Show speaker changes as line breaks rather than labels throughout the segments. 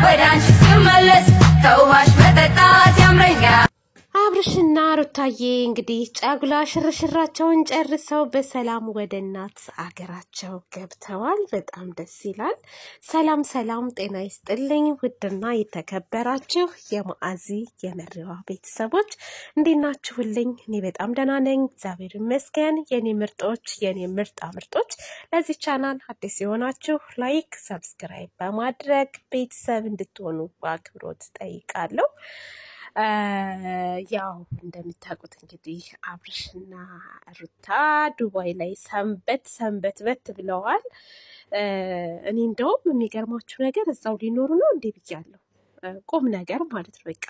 ወዳንቺ ስመለስ ከውሃሽ መጠጣት ያምረኛል
አብርሽና ሩታዬ እንግዲህ ጫጉላ ሽርሽራቸውን ጨርሰው በሰላም ወደ እናት አገራቸው ገብተዋል። በጣም ደስ ይላል። ሰላም ሰላም፣ ጤና ይስጥልኝ ውድና የተከበራችሁ የማአዚ የመሪዋ ቤተሰቦች እንዴት ናችሁልኝ? እኔ በጣም ደህና ነኝ፣ እግዚአብሔር ይመስገን። የኔ ምርጦች፣ የኔ ምርጦች፣ ለዚህ ቻናል አዲስ የሆናችሁ ላይክ፣ ሰብስክራይብ በማድረግ ቤተሰብ እንድትሆኑ በአክብሮት ጠይቃለሁ። ያው እንደምታውቁት እንግዲህ አብርሽና ሩታ ዱባይ ላይ ሰንበት ብለዋል። እኔ እንደውም የሚገርማችሁ ነገር እዛው ሊኖሩ ነው እንዴ ብያለሁ። ቁም ነገር ማለት ነው። በቃ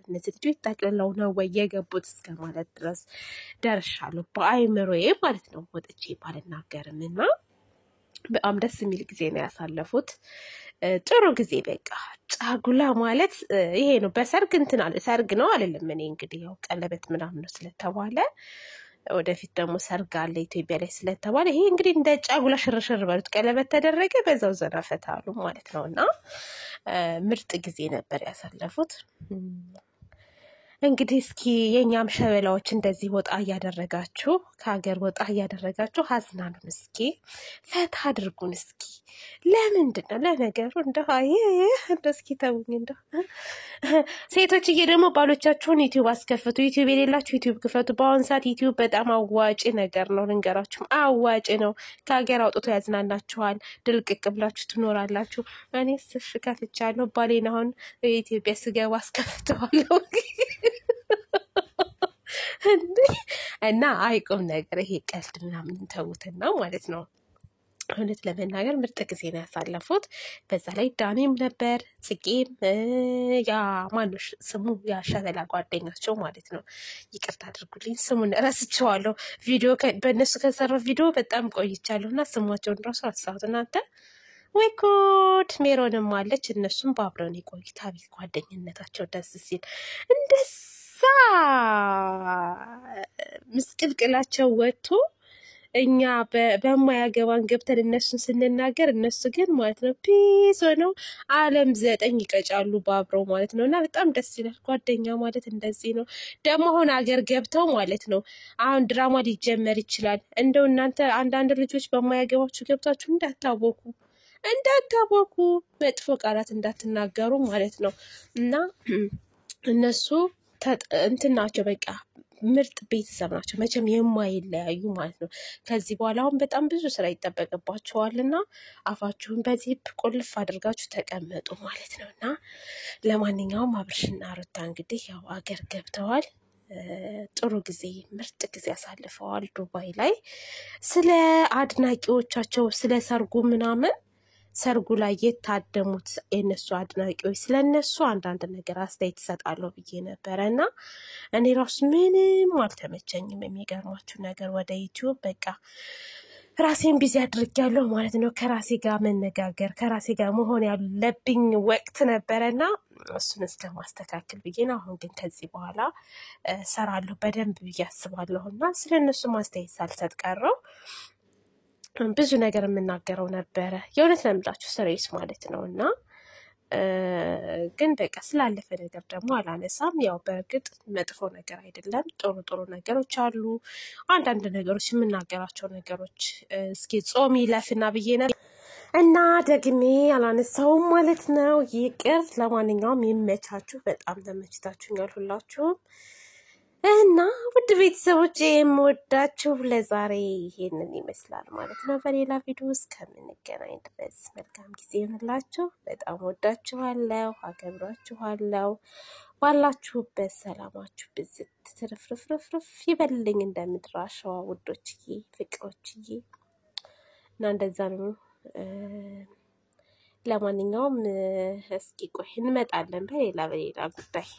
እነዚህ ልጆች ጠቅልለው ነው ወይ የገቡት እስከ ማለት ድረስ ደርሻለሁ በአይምሮዬ ማለት ነው። ወጥቼ ባልናገርም እና በጣም ደስ የሚል ጊዜ ነው ያሳለፉት። ጥሩ ጊዜ በቃ ጫጉላ ማለት ይሄ ነው። በሰርግ እንትን አለ ሰርግ ነው አይደለም። እኔ እንግዲህ ያው ቀለበት ምናምን ነው ስለተባለ ወደፊት ደግሞ ሰርግ አለ ኢትዮጵያ ላይ ስለተባለ ይሄ እንግዲህ እንደ ጫጉላ ሽርሽር በሉት። ቀለበት ተደረገ በዛው ዘናፈት አሉ ማለት ነው። እና ምርጥ ጊዜ ነበር ያሳለፉት። እንግዲህ እስኪ የኛም ሸበላዎች እንደዚህ ወጣ እያደረጋችሁ ከሀገር ወጣ እያደረጋችሁ አዝናኑን፣ እስኪ ፈታ አድርጉን። እስኪ ለምንድን ነው ለነገሩ እንደው እስኪ ተውኝ። እንደው ሴቶችዬ ደግሞ ባሎቻችሁን ዩቲዩብ አስከፍቱ። ዩቲዩብ የሌላችሁ ዩቲዩብ ክፈቱ። በአሁን ሰዓት ዩቲዩብ በጣም አዋጭ ነገር ነው፣ ልንገራችሁም አዋጭ ነው። ከሀገር አውጥቶ ያዝናናችኋል። ድልቅቅ ብላችሁ ትኖራላችሁ። እኔስ እሺ ከፍቻለሁ። ባሌን አሁን ኢትዮጵያ ስገባ አስከፍተዋለሁ እና አይቁም ነገር ይሄ ቀልድ ምናምን ተውትና ማለት ነው። እውነት ለመናገር ምርጥ ጊዜ ነው ያሳለፉት። በዛ ላይ ዳኒም ነበር፣ ጽጌም፣ ያ ማኑሽ ስሙ ያ ሸበላ ጓደኛቸው ማለት ነው። ይቅርታ አድርጉልኝ ስሙን እረስቸዋለሁ። ቪዲዮ በእነሱ ከሰራው ቪዲዮ በጣም ቆይቻለሁ እና ስሟቸውን ራሱ አሳሁት እናንተ። ወይ ጉድ! ሜሮንም አለች። እነሱም በአብረን የቆይታ ቤት ጓደኝነታቸው ደስ ሲል እንደዛ ምስቅልቅላቸው ወጥቶ እኛ በማያገባን ገብተን እነሱን ስንናገር እነሱ ግን ማለት ነው ፒስ ሆነው ዓለም 9 ይቀጫሉ በአብረው ማለት ነው። እና በጣም ደስ ይላል። ጓደኛ ማለት እንደዚህ ነው። ደግሞ አሁን አገር ገብተው ማለት ነው አሁን ድራማ ሊጀመር ይችላል። እንደው እናንተ አንዳንድ ልጆች በማያገባችሁ ገብታችሁ እንዳታወቁ መጥፎ ቃላት እንዳትናገሩ ማለት ነው። እና እነሱ እንትን ናቸው በቃ ምርጥ ቤተሰብ ናቸው። መቼም የማይለያዩ ማለት ነው። ከዚህ በኋላ አሁን በጣም ብዙ ስራ ይጠበቅባቸዋል እና አፋችሁን በዚፕ ቁልፍ አድርጋችሁ ተቀመጡ ማለት ነው። እና ለማንኛውም አብርሽና ሩታ እንግዲህ ያው አገር ገብተዋል። ጥሩ ጊዜ ምርጥ ጊዜ አሳልፈዋል ዱባይ ላይ። ስለ አድናቂዎቻቸው ስለ ሰርጉ ምናምን ሰርጉ ላይ የታደሙት የነሱ አድናቂዎች ስለነሱ አንዳንድ ነገር አስተያየት ይሰጣለሁ ብዬ ነበረ እና እኔ ራሱ ምንም አልተመቸኝም። የሚገርማችሁ ነገር ወደ ዩቲዩብ በቃ ራሴን ቢዚ አድርጊያለሁ ማለት ነው። ከራሴ ጋር መነጋገር ከራሴ ጋር መሆን ያለብኝ ወቅት ነበረና እሱን እስከማስተካከል ብዬ ነው። አሁን ግን ከዚህ በኋላ ሰራለሁ በደንብ ብዬ አስባለሁ እና ስለነሱ አስተያየት ሳልሰጥ ቀረው። ብዙ ነገር የምናገረው ነበረ የእውነት ለምላችሁ ስሬስ ማለት ነው። እና ግን በቃ ስላለፈ ነገር ደግሞ አላነሳም። ያው በእርግጥ መጥፎ ነገር አይደለም፣ ጥሩ ነገሮች አሉ። አንዳንድ ነገሮች የምናገራቸው ነገሮች እስኪ ጾም ይለፍና ብዬ ነበር እና ደግሜ አላነሳውም ማለት ነው። ይቅር። ለማንኛውም ይመቻችሁ። በጣም ተመችታችሁኛል ሁላችሁም። እና ውድ ቤተሰቦች የምወዳችሁ ለዛሬ ይሄንን ይመስላል ማለት ነው። በሌላ ቪዲዮ እስከምንገናኝ ድረስ መልካም ጊዜ ይሁንላችሁ። በጣም ወዳችኋለሁ፣ አከብራችኋለሁ። ባላችሁበት ሰላማችሁ ብዝት ትርፍርፍርፍ ይበልልኝ እንደምድራሸዋ ውዶችዬ፣ ፍቅሮችዬ እና እንደዛ ነው። ለማንኛውም እስኪ ቆይ እንመጣለን በሌላ ጉዳይ።